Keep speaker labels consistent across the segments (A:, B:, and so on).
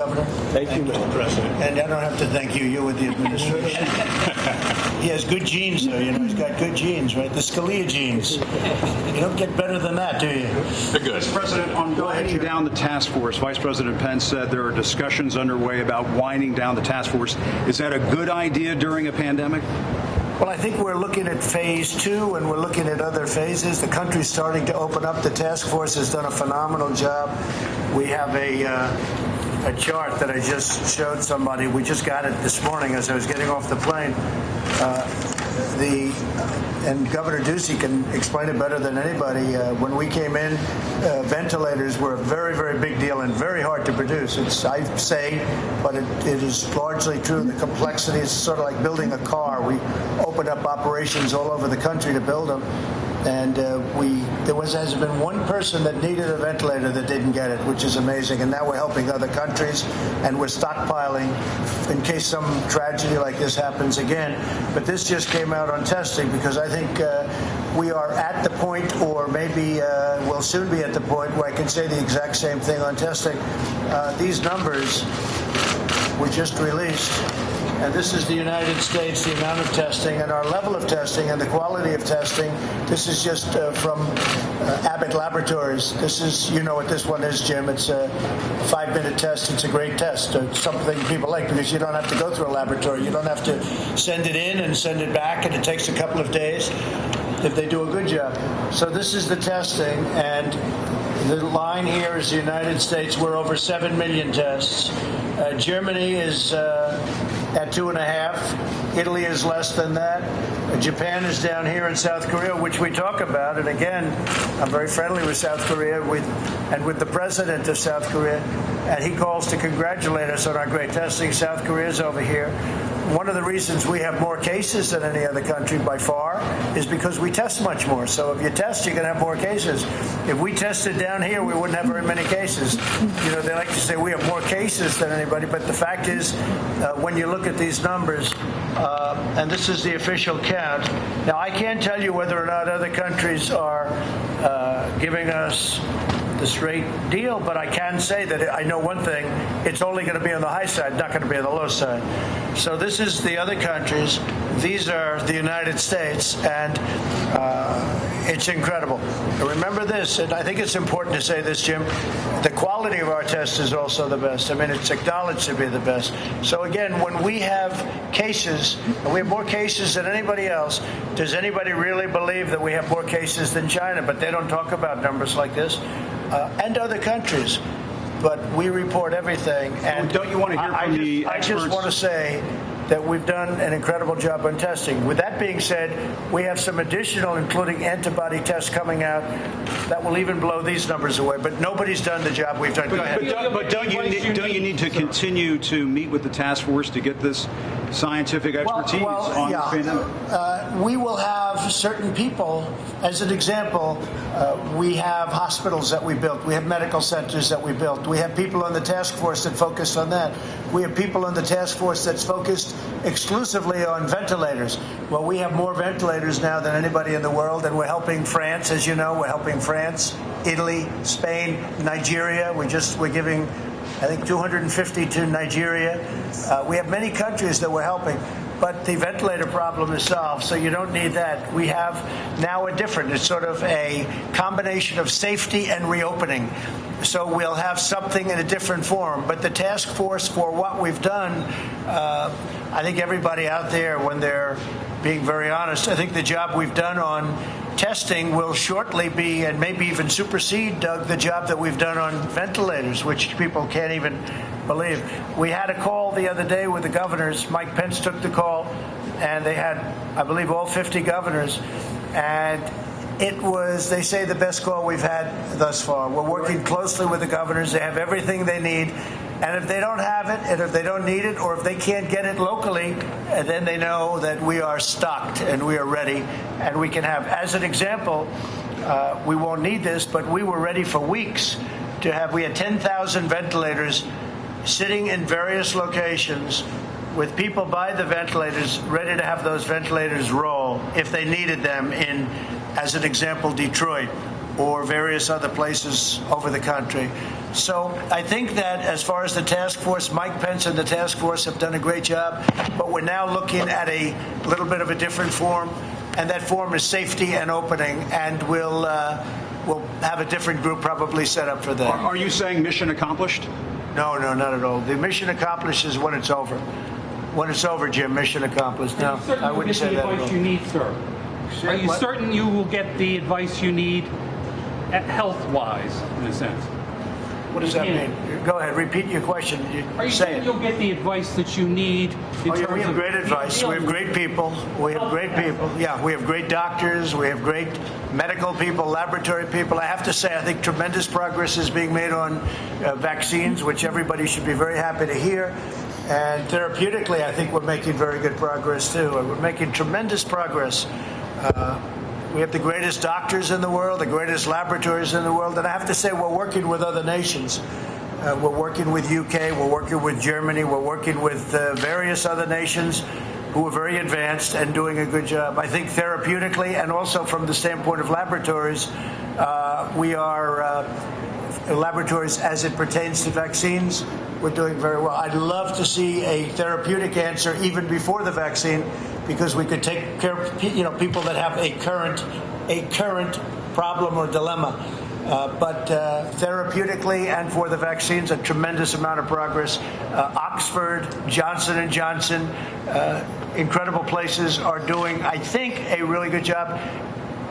A: Governor.
B: Thank you, Mr. President.
A: And I don't have to thank you. You're with the administration. He has good genes, though. You know, he's got good genes, right? The Scalia genes. You don't get better than that, do you?
C: They're good.
D: Mr. President, on winding down the task force, Vice President Pence said there are discussions underway about winding down the task force. Is that a good idea during a pandemic?
A: Well, I think we're looking at phase 2, and we're looking at other phases. The country's starting to open up. The task force has done a phenomenal job. We have a chart that I just showed somebody. We just got it this morning as I was getting off the plane. And Governor Ducey can explain it better than anybody. When we came in, ventilators were a very, very big deal and very hard to produce. I say, but it is largely true. The complexity is sort of like building a car. We opened up operations all over the country to build them. And there hasn't been one person that needed a ventilator that didn't get it, which is amazing. And now we're helping other countries, and we're stockpiling in case some tragedy like this happens again. But this just came out on testing, because I think we are at the point, or maybe we'll soon be at the point, where I can say the exact same thing on testing. These numbers were just released. And this is the United States, the amount of testing and our level of testing and the quality of testing. This is just from Abbott Laboratories. This is, you know what this one is, Jim. It's a 5-minute test. It's a great test. It's something people like, because you don't have to go through a laboratory. You don't have to send it in and send it back, and it takes a couple of days if they do a good job. So this is the testing, and the line here is the United States. We're over 7 million tests. Germany is at 2.5. Italy is less than that. Japan is down here, in South Korea, which we talk about. And again, I'm very friendly with South Korea and with the president of South Korea. And he calls to congratulate us on our great testing. South Korea is over here. One of the reasons we have more cases than any other country by far is because we test much more. So if you test, you can have more cases. If we tested down here, we wouldn't have very many cases. You know, they like to say we have more cases than anybody, but the fact is, when you look at these numbers, and this is the official count. Now, I can't tell you whether or not other countries are giving us the straight deal, but I can say that I know one thing: it's only going to be on the high side, not going to be on the low side. So this is the other countries. These are the United States, and it's incredible. Remember this, and I think it's important to say this, Jim: the quality of our test is also the best. I mean, it's acknowledged to be the best. So again, when we have cases, and we have more cases than anybody else, does anybody really believe that we have more cases than China? But they don't talk about numbers like this. And other countries, but we report everything. And
D: don't you want to hear from the experts?
A: I just want to say that we've done an incredible job on testing. With that being said, we have some additional, including antibody tests coming out, that will even blow these numbers away. But nobody's done the job we've done. Go ahead.
D: But don't you need to continue to meet with the task force to get this scientific expertise on this pandemic?
A: We will have certain people. As an example, we have hospitals that we built. We have medical centers that we built. We have people on the task force that focus on that. We have people on the task force that's focused exclusively on ventilators. Well, we have more ventilators now than anybody in the world, and we're helping France. As you know, we're helping France, Italy, Spain, Nigeria. We're giving, I think, 250 to Nigeria. We have many countries that we're helping, but the ventilator problem is solved, so you don't need that. We have now it's sort of a combination of safety and reopening. So we'll have something in a different form. But the task force, for what we've done, I think everybody out there, when they're being very honest, I think the job we've done on testing will shortly be, and maybe even supersede, Doug, the job that we've done on ventilators, which people can't even believe. We had a call the other day with the governors. Mike Pence took the call, and they had, I believe, all 50 governors. And it was, they say, the best call we've had thus far. We're working closely with the governors. They have everything they need. And if they don't have it, and if they don't need it, or if they can't get it locally, then they know that we are stocked and we are ready. And we can have, as an example, we won't need this, but we were ready for weeks to have, we had 10,000 ventilators sitting in various locations with people by the ventilators ready to have those ventilators roll if they needed them in, as an example, Detroit or various other places over the country. So I think that as far as the task force, Mike Pence and the task force have done a great job, but we're now looking at a little bit of a different form, and that form is safety and opening, and we'll have a different group probably set up for that.
D: Are you saying mission accomplished?
A: No, not at all. The mission accomplished is when it's over. When it's over, Jim, mission accomplished. No, I wouldn't say that at all.
B: Are you certain you will get the advice you need, sir? Are you certain you will get the advice you need health-wise, in a sense?
A: What does that mean? Go ahead, repeat your question.
B: Are you certain you'll get the advice that you need in terms of...
A: We have great advice. We have great people. We have great people. Yeah, we have great doctors. We have great medical people, laboratory people. I have to say, I think tremendous progress is being made on vaccines, which everybody should be very happy to hear. And therapeutically, I think we're making very good progress, too. We're making tremendous progress. We have the greatest doctors in the world, the greatest laboratories in the world. And I have to say, we're working with other nations. We're working with UK, we're working with Germany, we're working with various other nations who are very advanced and doing a good job. I think therapeutically and also from the standpoint of laboratories, we are laboratories as it pertains to vaccines. We're doing very well. I'd love to see a therapeutic answer even before the vaccine, because we could take care of people that have a current problem or dilemma. But therapeutically and for the vaccines, a tremendous amount of progress. Oxford, Johnson & Johnson, incredible places are doing, I think, a really good job.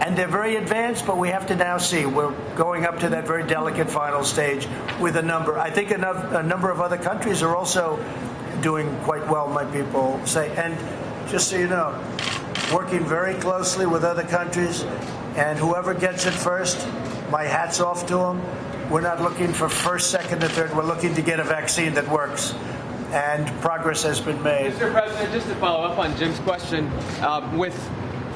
A: And they're very advanced, but we have to now see. We're going up to that very delicate final stage with a number. I think a number of other countries are also doing quite well, my people say. And just so you know, working very closely with other countries, and whoever gets it first, my hat's off to them. We're not looking for first, second, or third. We're looking to get a vaccine that works. And progress has been made.
C: Mr. President, just to follow up on Jim's question, with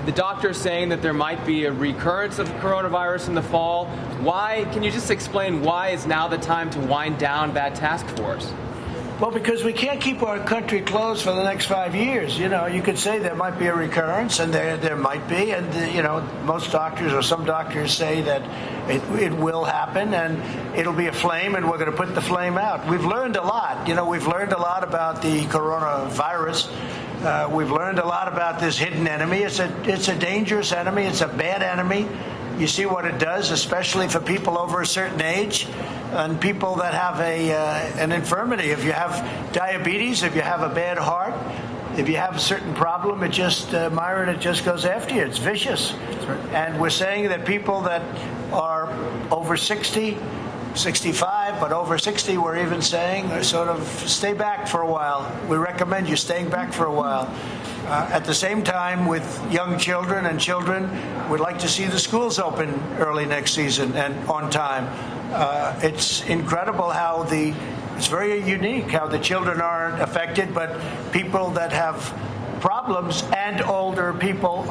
C: the doctors saying that there might be a recurrence of coronavirus in the fall, can you just explain why is now the time to wind down that task force?
A: Well, because we can't keep our country closed for the next 5 years. You could say there might be a recurrence, and there might be, and most doctors or some doctors say that it will happen, and it'll be a flame, and we're going to put the flame out. We've learned a lot. We've learned a lot about the coronavirus. We've learned a lot about this hidden enemy. It's a dangerous enemy. It's a bad enemy. You see what it does, especially for people over a certain age and people that have an infirmity. If you have diabetes, if you have a bad heart, if you have a certain problem, it just goes after you. It's vicious. That's right. And we're saying that people that are over 60, 65, but over 60, we're even saying, sort of stay back for a while. We recommend you staying back for a while. At the same time, with young children, we'd like to see the schools open early next season and on time. It's incredible how it's very unique how the children aren't affected, but people that have problems and older people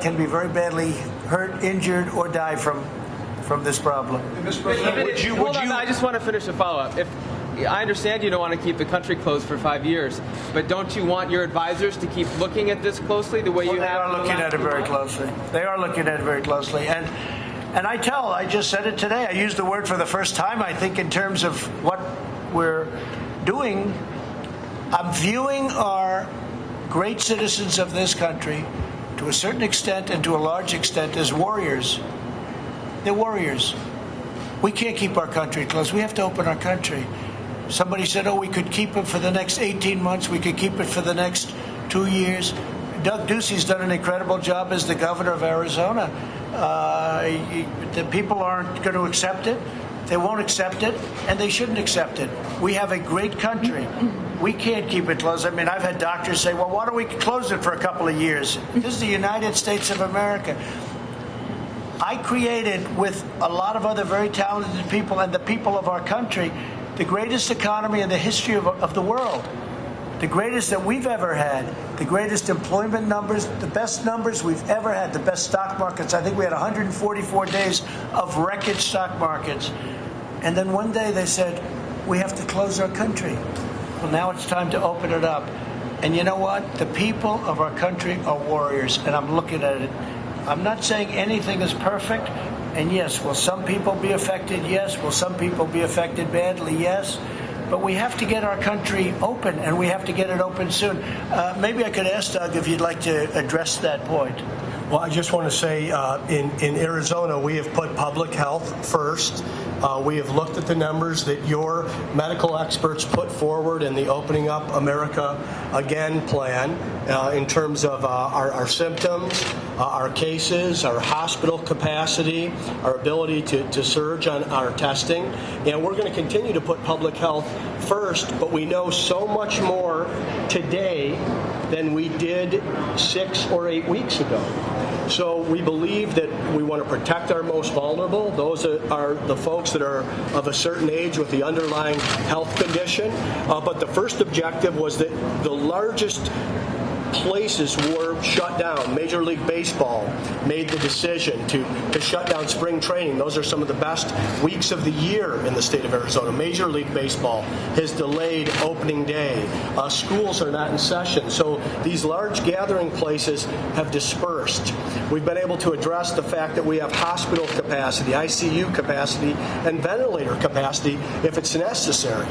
A: can be very badly hurt, injured, or die from this problem.
D: Mr. President,
C: I just want to finish a follow-up. I understand you don't want to keep the country closed for 5 years, but don't you want your advisors to keep looking at this closely the way you have?
A: They are looking at it very closely. They are looking at it very closely. And I just said it today, I used the word for the first time, I think, in terms of what we're doing. I'm viewing our great citizens of this country, to a certain extent and to a large extent, as warriors. They're warriors. We can't keep our country closed. We have to open our country. Somebody said, we could keep it for the next 18 months. We could keep it for the next 2 years. Doug Ducey's done an incredible job as the governor of Arizona. The people aren't going to accept it. They won't accept it, and they shouldn't accept it. We have a great country. We can't keep it closed. I mean, I've had doctors say, well, why don't we close it for a couple of years? This is the United States of America. I created, with a lot of other very talented people and the people of our country, the greatest economy in the history of the world, the greatest that we've ever had, the greatest employment numbers, the best numbers we've ever had, the best stock markets. I think we had 144 days of record stock markets. And then one day they said, we have to close our country. Well, now it's time to open it up. And you know what? The people of our country are warriors, and I'm looking at it I'm not saying anything is perfect. And yes, will some people be affected? Yes. Will some people be affected badly? Yes. But we have to get our country open, and we have to get it open soon. Maybe I could ask Doug if you'd like to address that point.
E: Well, I just want to say in Arizona, we have put public health first. We have looked at the numbers that your medical experts put forward in the Opening Up America Again plan in terms of our symptoms, our cases, our hospital capacity, our ability to surge on our testing. And we're going to continue to put public health first, but we know so much more today than we did 6 or 8 weeks ago. So we believe that we want to protect our most vulnerable. Those are the folks that are of a certain age with the underlying health condition. But the first objective was that the largest places were shut down. Major League Baseball made the decision to shut down spring training. Those are some of the best weeks of the year in the state of Arizona. Major League Baseball has delayed opening day. Schools are not in session. So these large gathering places have dispersed. We've been able to address the fact that we have hospital capacity, ICU capacity, and ventilator capacity if it's necessary.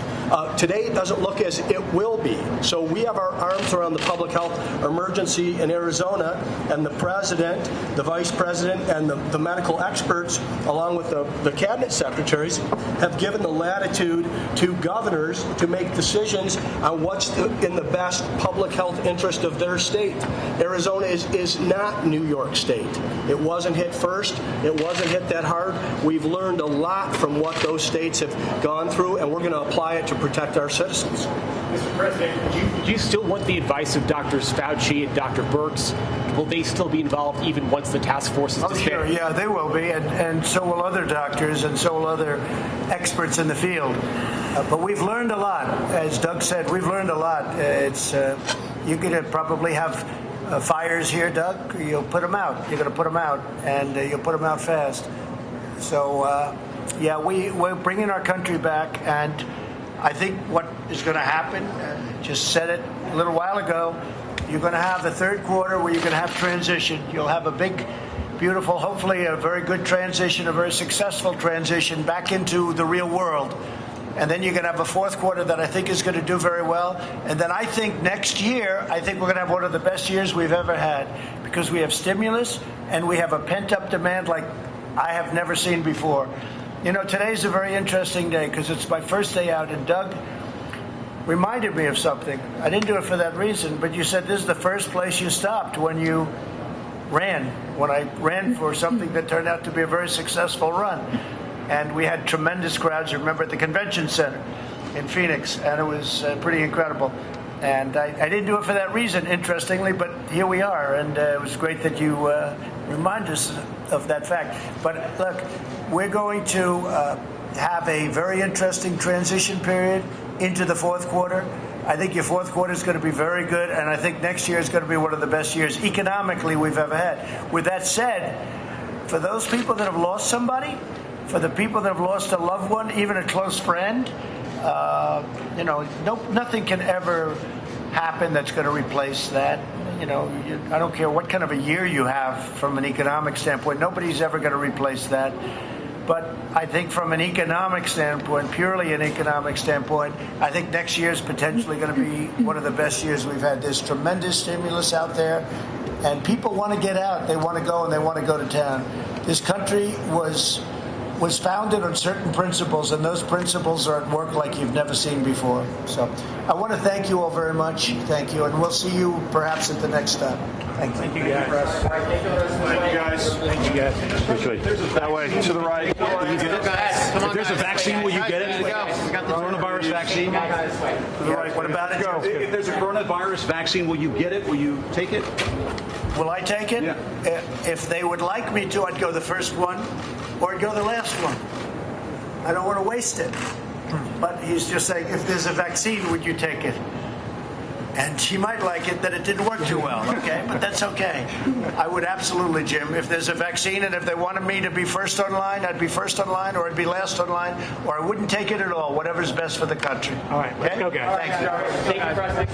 E: Today it doesn't look as it will be. So we have our arms around the public health emergency in Arizona, and the president, the vice president, and the medical experts, along with the cabinet secretaries, have given the latitude to governors to make decisions on what's in the best public health interest of their state. Arizona is not New York State. It wasn't hit first. It wasn't hit that hard. We've learned a lot from what those states have gone through, and we're going to apply it to protect our citizens.
F: Mr. President, do you still want the advice of Drs. Fauci and Dr. Birx? Will they still be involved even once the task force is disbanded?
A: Sure, yeah, they will be, and so will other doctors, and so will other experts in the field. But we've learned a lot. As Doug said, we've learned a lot. You're going to probably have fires here, Doug. You'll put them out. You're going to put them out, and you'll put them out fast. So, yeah, we're bringing our country back, and I think what is going to happen, just said it a little while ago, you're going to have the third quarter where you're going to have transition. You'll have a big, beautiful, hopefully a very good transition, a very successful transition back into the real world. And then you're going to have a fourth quarter that I think is going to do very well. And then I think next year, I think we're going to have one of the best years we've ever had because we have stimulus and we have a pent-up demand like I have never seen before. You know, today's a very interesting day because it's my first day out, and Doug reminded me of something. I didn't do it for that reason, but you said this is the first place you stopped when you ran, when I ran for something that turned out to be a very successful run. And we had tremendous crowds, you remember, at the convention center in Phoenix, and it was pretty incredible. And I didn't do it for that reason, interestingly, but here we are, and it was great that you remind us of that fact. But look, we're going to have a very interesting transition period into the fourth quarter. I think your fourth quarter is going to be very good, and I think next year is going to be one of the best years economically we've ever had. With that said, for those people that have lost somebody, for the people that have lost a loved one, even a close friend, nothing can ever happen that's going to replace that. I don't care what kind of a year you have from an economic standpoint. Nobody's ever going to replace that. But I think from an economic standpoint, purely an economic standpoint, I think next year is potentially going to be one of the best years we've had. There's tremendous stimulus out there, and people want to get out. They want to go, and they want to go to town. This country was founded on certain principles, and those principles are at work like you've never seen before. So I want to thank you all very much. Thank you, and we'll see you perhaps at the next stop. Thank you.
D: Thank you, guys. Thank you, guys. That way, to the right. Will you get it? If there's a vaccine, will you get it? Coronavirus vaccine? To the right. What about it? If there's a coronavirus vaccine, will you get it? Will you take it?
A: Will I take it?
D: Yeah.
A: If they would like me to, I'd go the first one, or I'd go the last one. I don't want to waste it. But he's just saying, if there's a vaccine, would you take it? And she might like it that it didn't work too well, okay? But that's okay. I would absolutely, Jim. If there's a vaccine and if they wanted me to be first online, I'd be first online, or I'd be last online, or I wouldn't take it at all, whatever's best for the country.
F: All right, let's go, guys.
A: Thank you.
F: Thank you, President.